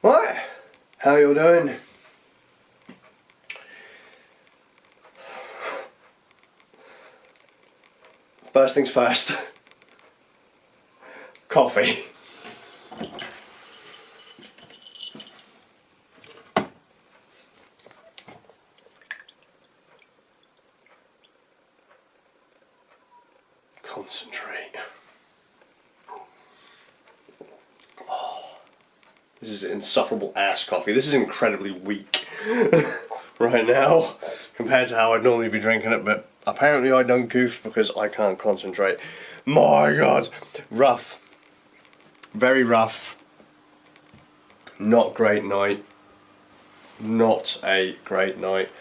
Right, how you doing? First things first. Coffee. Concentrate. Oh, this is insufferable ass coffee. This is incredibly weak right now compared to how I'd normally be drinking it, but apparently I don't goof because I can't concentrate. My God, rough. Very rough. Not great night. Not a great night.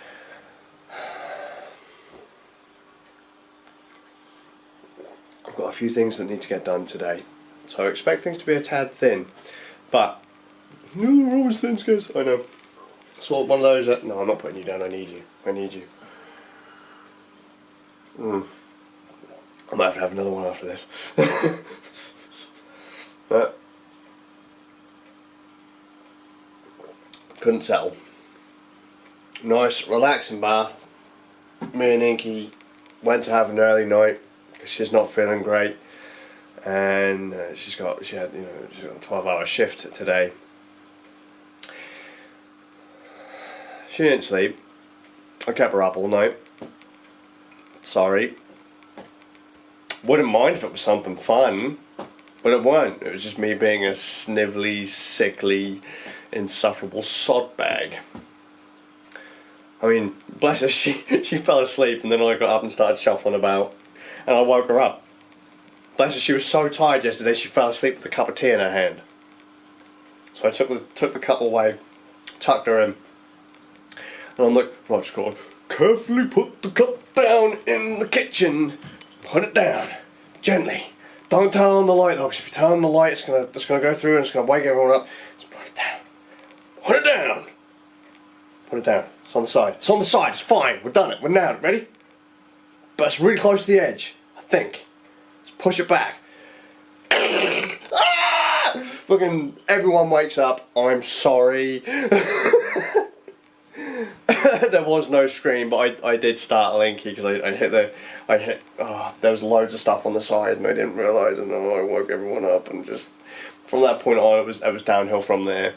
I've got a few things that need to get done today, so I expect things to be a tad thin, but always thin, guys. I know. So one of those that, no, I'm not putting you down. I need you. I need you. I might have another one after this. But couldn't settle. Nice, relaxing bath. Me and Inky went to have an early night because she's not feeling great, and she had a 12-hour shift today. She didn't sleep. I kept her up all night. Sorry. Wouldn't mind if it was something fun, but it weren't. It was just me being a snivelly, sickly, insufferable sod bag. I mean, bless her, she fell asleep, and then I got up and started shuffling about, and I woke her up. Bless her, she was so tired yesterday she fell asleep with a cup of tea in her hand. So I took the cup away, tucked her in, and I'm like, right, just gotta carefully put the cup down in the kitchen. Put it down, gently. Don't turn on the light though, because if you turn on the light, it's gonna go through and it's gonna wake everyone up. Just put it down. Put it down. Put it down. It's on the side. It's on the side. It's fine. We've done it. We're now ready. But it's really close to the edge. I think. Let's push it back. Ah! Fucking everyone wakes up. I'm sorry. There was no scream, but I did startle Inky because there was loads of stuff on the side and I didn't realise, and then I woke everyone up, and just from that point on it was downhill from there.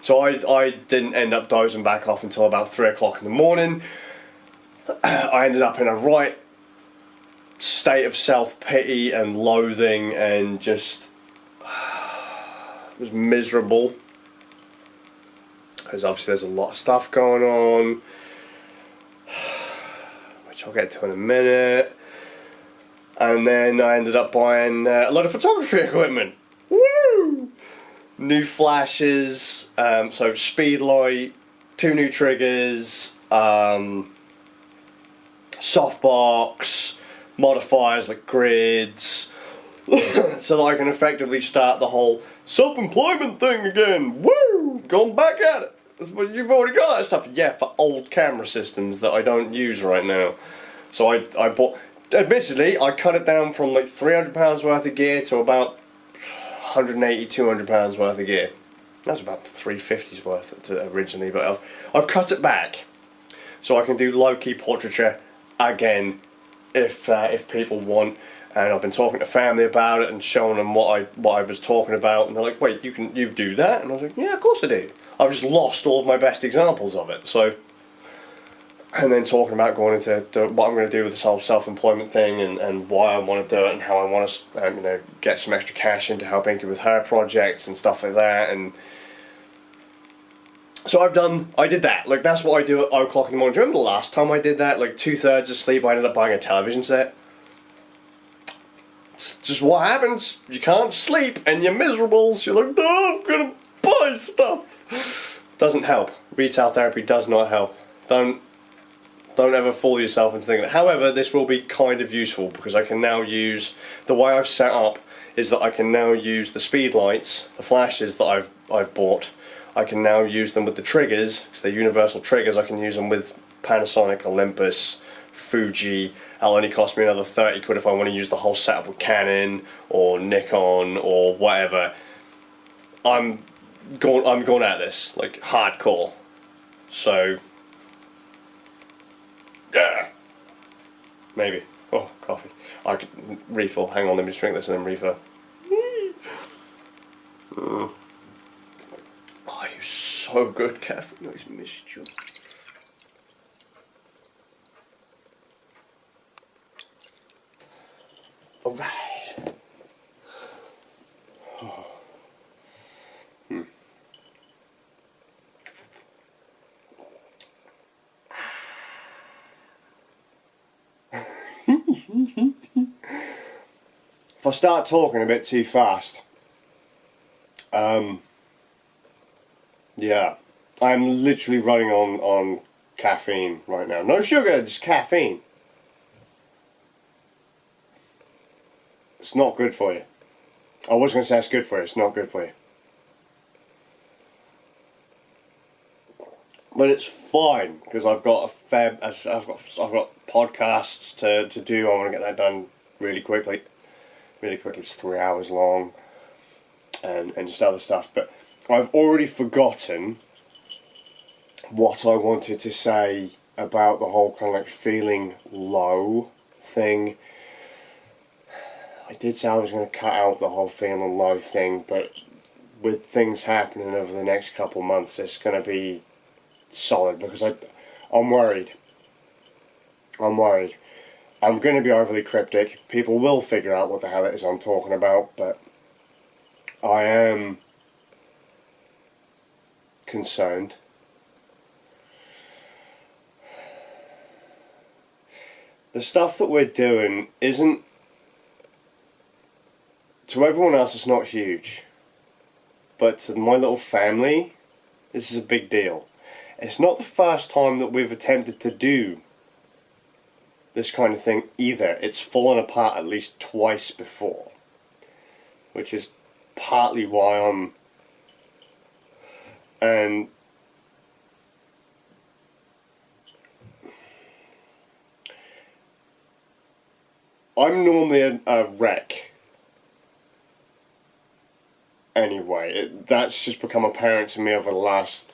So I didn't end up dozing back off until about 3 o'clock in the morning. I ended up in a right state of self-pity and loathing, and just was miserable. Because obviously there's a lot of stuff going on, which I'll get to in a minute. And then I ended up buying a lot of photography equipment. Woo! New flashes, so speed light, 2 new triggers, softbox, modifiers like grids, so that I can effectively start the whole self-employment thing again. Woo! Going back at it. But you've already got that stuff. Yeah, for old camera systems that I don't use right now. So I bought, admittedly, I cut it down from like £300 worth of gear to about £180, £200 worth of gear. That's about £350's worth originally, but I've cut it back so I can do low-key portraiture again if people want. And I've been talking to family about it and showing them what I was talking about, and they're like, "Wait, you do that?" And I was like, "Yeah, of course I do." I've just lost all of my best examples of it. So, and then talking about going into what I'm going to do with this whole self-employment thing, and why I want to do it, and how I want to get some extra cash in to help Inky with her projects and stuff like that. And so I did that. Like, that's what I do at 0 o'clock in the morning. Do you remember the last time I did that? Like 2/3 of sleep, I ended up buying a television set. It's just what happens. You can't sleep and you're miserable, so you're like, "Oh, I'm gonna buy stuff." Doesn't help. Retail therapy does not help. Don't ever fool yourself into thinking that. However, this will be kind of useful because I can now use, the way I've set up is that I can now use the speed lights, the flashes that I've bought. I can now use them with the triggers, because they're universal triggers. I can use them with Panasonic, Olympus, Fuji. That'll only cost me another 30 quid if I want to use the whole setup with Canon or Nikon or whatever. I'm going at this like hardcore. So yeah, maybe. Oh, coffee. I could refill. Hang on, let me just drink this and then refill. Oh, you're so good, Caffeine. I just missed you. Alright. If I start talking a bit too fast, yeah, I'm literally running on caffeine right now. No sugar, just caffeine. It's not good for you. I was going to say it's good for you. It's not good for you. But it's fine because I've got I've got podcasts to do. I want to get that done really quickly. Really quickly, it's 3 hours long, and just other stuff. But I've already forgotten what I wanted to say about the whole kind of like feeling low thing. I did say I was going to cut out the whole feeling low thing, but with things happening over the next couple of months, it's going to be solid because I'm worried. I'm worried. I'm going to be overly cryptic. People will figure out what the hell it is I'm talking about, but I am concerned. The stuff that we're doing isn't... To everyone else, it's not huge. But to my little family, this is a big deal. It's not the first time that we've attempted to do this kind of thing either. It's fallen apart at least twice before. Which is partly why And I'm normally a wreck. Anyway, that's just become apparent to me over the last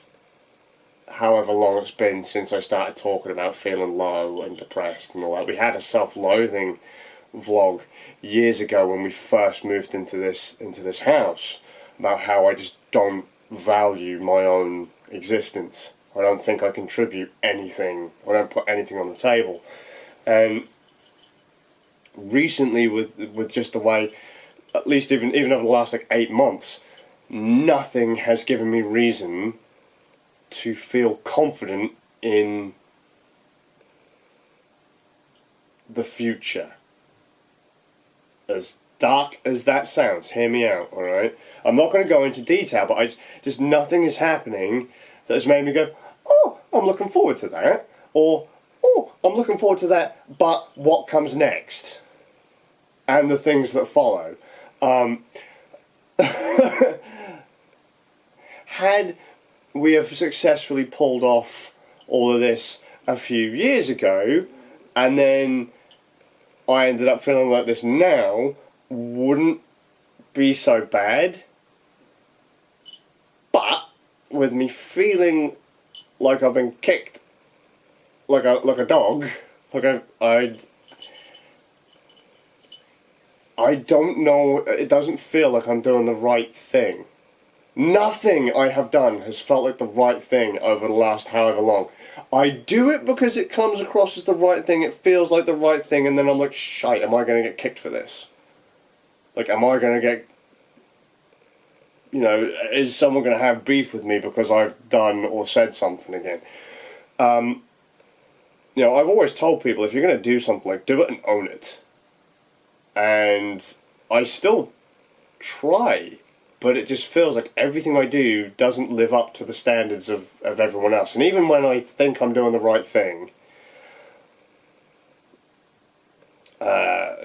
however long it's been since I started talking about feeling low and depressed and all that. We had a self-loathing vlog years ago when we first moved into this house about how I just don't value my own existence. I don't think I contribute anything. I don't put anything on the table. And recently, with just the way, at least even over the last like 8 months, nothing has given me reason to feel confident in the future. As dark as that sounds, hear me out, alright? I'm not going to go into detail, but just nothing is happening that has made me go, oh, I'm looking forward to that. Or, oh, I'm looking forward to that, but what comes next? And the things that follow. Had we have successfully pulled off all of this a few years ago, and then I ended up feeling like this now, wouldn't be so bad. But with me feeling like I've been kicked like a dog, like I don't know, it doesn't feel like I'm doing the right thing. Nothing I have done has felt like the right thing over the last however long. I do it because it comes across as the right thing, it feels like the right thing, and then I'm like, shite, am I going to get kicked for this? Like, am I going to get... You know, is someone going to have beef with me because I've done or said something again? You know, I've always told people, if you're going to do something, like, do it and own it. And I still try, but it just feels like everything I do doesn't live up to the standards of everyone else. And even when I think I'm doing the right thing,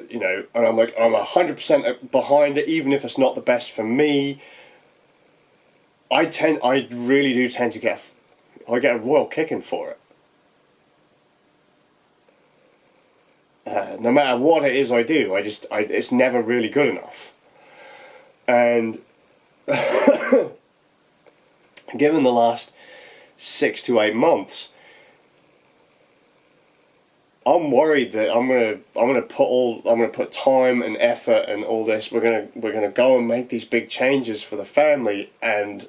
you know, and I'm like, I'm 100% behind it, even if it's not the best for me, I really do tend to get a royal kicking for it. No matter what it is I do, it's never really good enough. And given the last 6 to 8 months, I'm worried that I'm gonna put time and effort and all this. We're gonna go and make these big changes for the family, and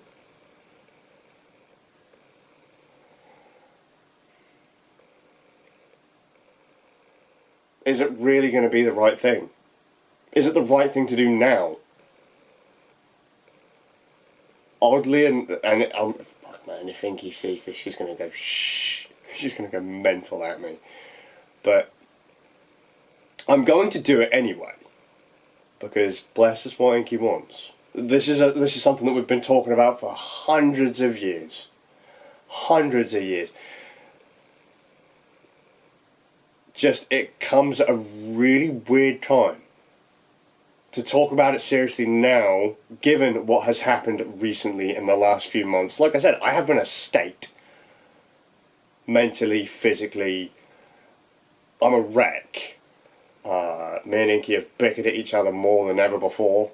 is it really going to be the right thing? Is it the right thing to do now? Oddly, fuck man, if Inky sees this, she's gonna go shh. She's gonna go mental at me. But I'm going to do it anyway, because bless us what Inky wants. This is something that we've been talking about for hundreds of years. Hundreds of years. Just, it comes at a really weird time to talk about it seriously now, given what has happened recently in the last few months. Like I said, I have been in a state, mentally, physically. I'm a wreck. Me and Inky have bickered at each other more than ever before.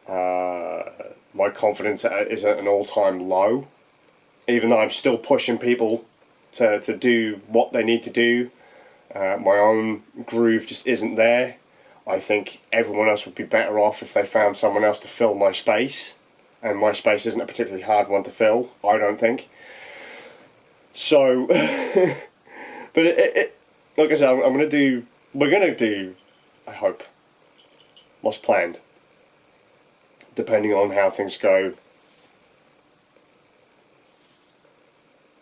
My confidence is at an all-time low, even though I'm still pushing people to do what they need to do. My own groove just isn't there. I think everyone else would be better off if they found someone else to fill my space, and my space isn't a particularly hard one to fill, I don't think. So, but like I said, we're gonna do, I hope, what's planned, depending on how things go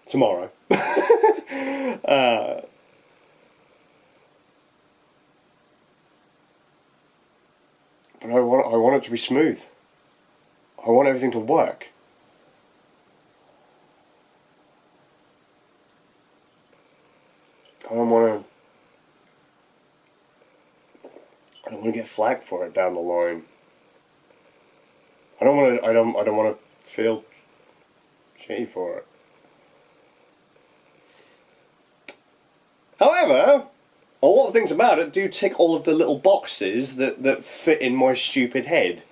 tomorrow. But I want it to be smooth. I want everything to work. I don't want to get flack for it down the line. I don't want to feel shitty for it. However, a lot of things about it do tick all of the little boxes that fit in my stupid head.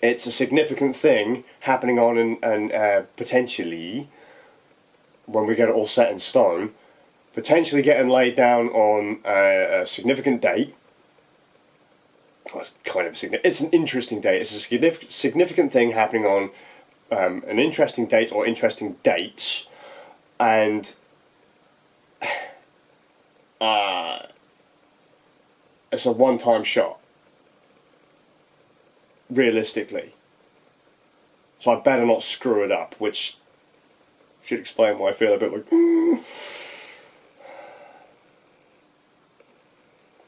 It's a significant thing happening on and potentially, when we get it all set in stone, potentially getting laid down on a significant date. Well, it's kind of it's an interesting date. It's a significant thing happening on an interesting date or interesting dates, and it's a one-time shot, realistically. So I better not screw it up, which should explain why I feel a bit like.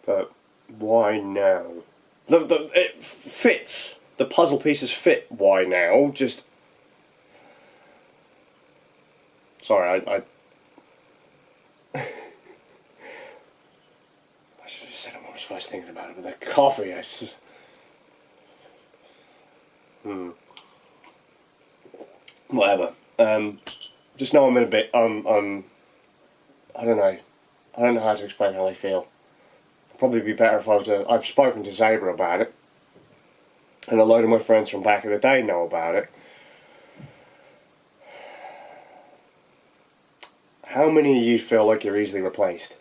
But why now? It fits. The puzzle pieces fit. Why now? Just. Sorry, I should have said I was first thinking about it, but the coffee, Whatever. Just know I'm in a bit. I don't know. I don't know how to explain how I feel. It'd probably be better if I was. I've spoken to Zabra about it, and a load of my friends from back in the day know about it. How many of you feel like you're easily replaced?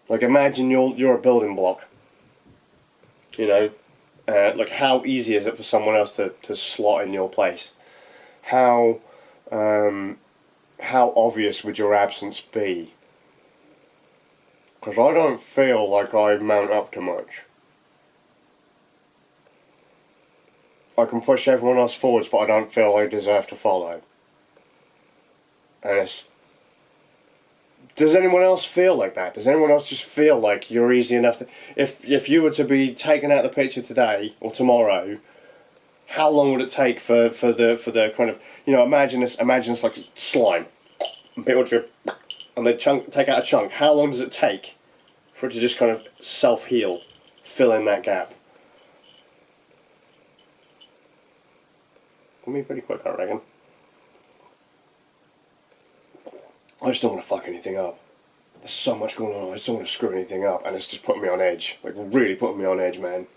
Like, imagine you're a building block. You know, like, how easy is it for someone else to slot in your place? How obvious would your absence be? Because I don't feel like I mount up too much. I can push everyone else forwards, but I don't feel I deserve to follow. And it's... Does anyone else feel like that? Does anyone else just feel like you're easy enough to... If you were to be taken out of the picture today or tomorrow, how long would it take for the kind of... You know, imagine this like slime. And people drip, and they take out a chunk. How long does it take for it to just kind of self-heal, fill in that gap? Can be pretty quick, I reckon. I just don't want to fuck anything up. There's so much going on, I just don't want to screw anything up, and it's just putting me on edge. Like, really putting me on edge, man.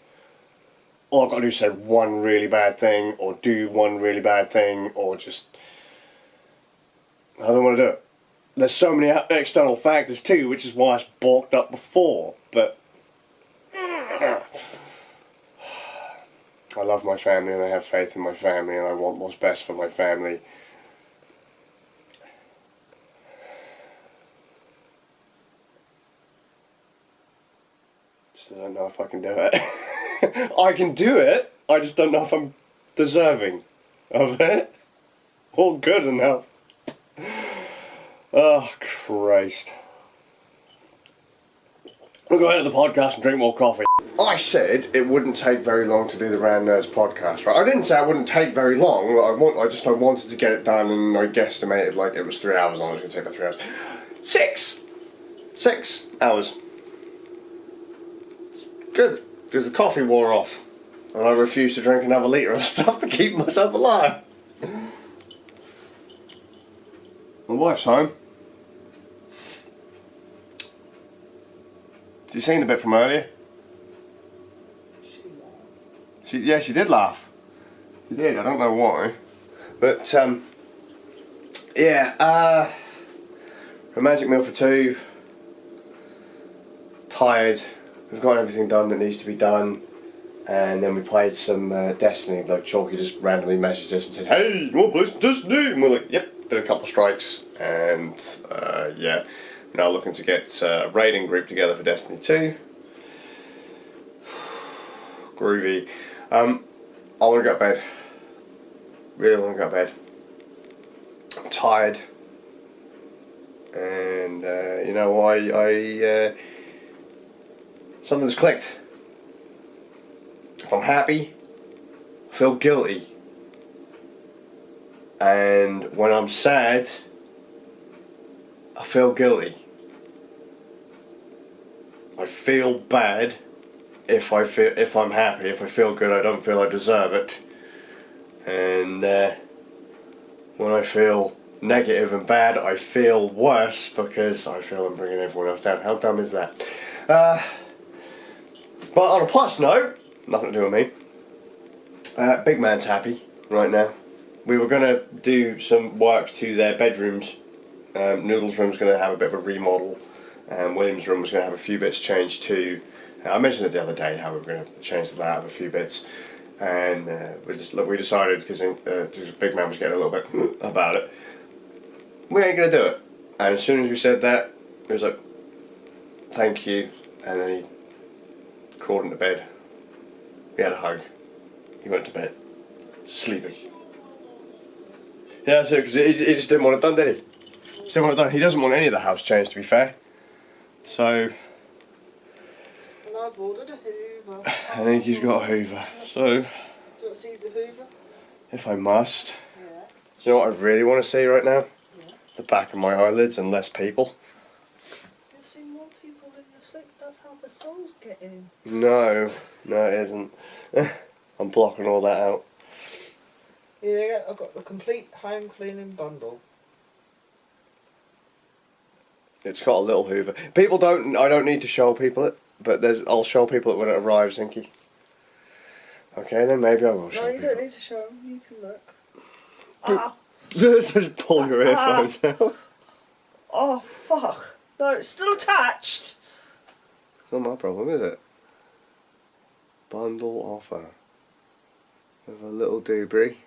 all I've got to do is say one really bad thing, or do one really bad thing, or just... I don't want to do it. There's so many external factors too, which is why it's balked up before, but... I love my family and I have faith in my family and I want what's best for my family. Just don't know if I can do it. I can do it, I just don't know if I'm deserving of it or good enough. Oh, Christ. We'll go ahead to the podcast and drink more coffee. I said it wouldn't take very long to do the Rand Nerds podcast, right? I didn't say it wouldn't take very long. I wanted to get it done, and I guesstimated like it was 3 hours long. It was going to take about 3 hours. 6 hours. Good, because the coffee wore off, and I refused to drink another litre of stuff to keep myself alive. My wife's home. Did you see the bit from earlier? She did laugh. She did, I don't know why. But, yeah, romantic meal for two. Tired. We've got everything done that needs to be done. And then we played some Destiny. Like, Chalky just randomly messaged us and said, "Hey, you want to play some Destiny?" And we're like, yep, did a couple of strikes. And, yeah, we're now looking to get a raiding group together for Destiny 2. Groovy. I want to go to bed. Really want to go to bed. I'm tired. And, you know, something's clicked. If I'm happy, I feel guilty. And when I'm sad, I feel guilty. I feel bad. If I'm happy, if I feel good, I don't feel I deserve it. And when I feel negative and bad, I feel worse because I feel I'm bringing everyone else down. How dumb is that? But on a plus note, nothing to do with me. Big man's happy right now. We were going to do some work to their bedrooms. Noodle's room's going to have a bit of a remodel. And William's room was going to have a few bits changed too. I mentioned it the other day how we were going to change the layout of a few bits, and we decided, because Big Man was getting a little bit about it, we ain't going to do it. And as soon as we said that, he was like, "Thank you," and then he crawled into bed. We had a hug. He went to bed, sleeping. Yeah, that's it, because he just didn't want it done, did he? He didn't want it done. He doesn't want any of the house changed, to be fair. So... I've ordered a Hoover. I think he's got a Hoover. So, do you want to see the Hoover? If I must. Yeah. You know what I really want to see right now? Yeah. The back of my eyelids and less people. You see more people in your sleep. That's how the soul's getting. No, it isn't. I'm blocking all that out. Yeah, I've got the complete home cleaning bundle. It's got a little Hoover. I don't need to show people it, but I'll show people it when it arrives, Inky. Okay, then maybe I will show people. No, you don't need to show them. You can look. Ah! Just pull your earphones out. Oh, fuck. No, it's still attached. It's not my problem, is it? Bundle offer. With a little doobry.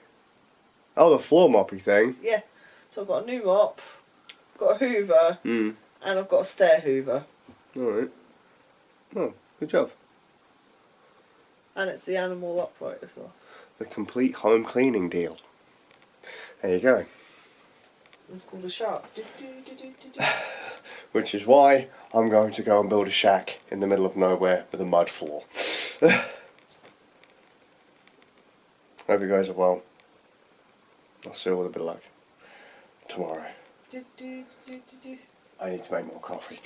Oh, the floor moppy thing. Yeah. So I've got a new mop, I've got a Hoover, and I've got a stair Hoover. Alright. Oh, good job. And it's the animal upright as well. The complete home cleaning deal. There you go. It's called a shark. Which is why I'm going to go and build a shack in the middle of nowhere with a mud floor. Hope you guys are well. I'll see you with a bit of luck tomorrow. I need to make more coffee.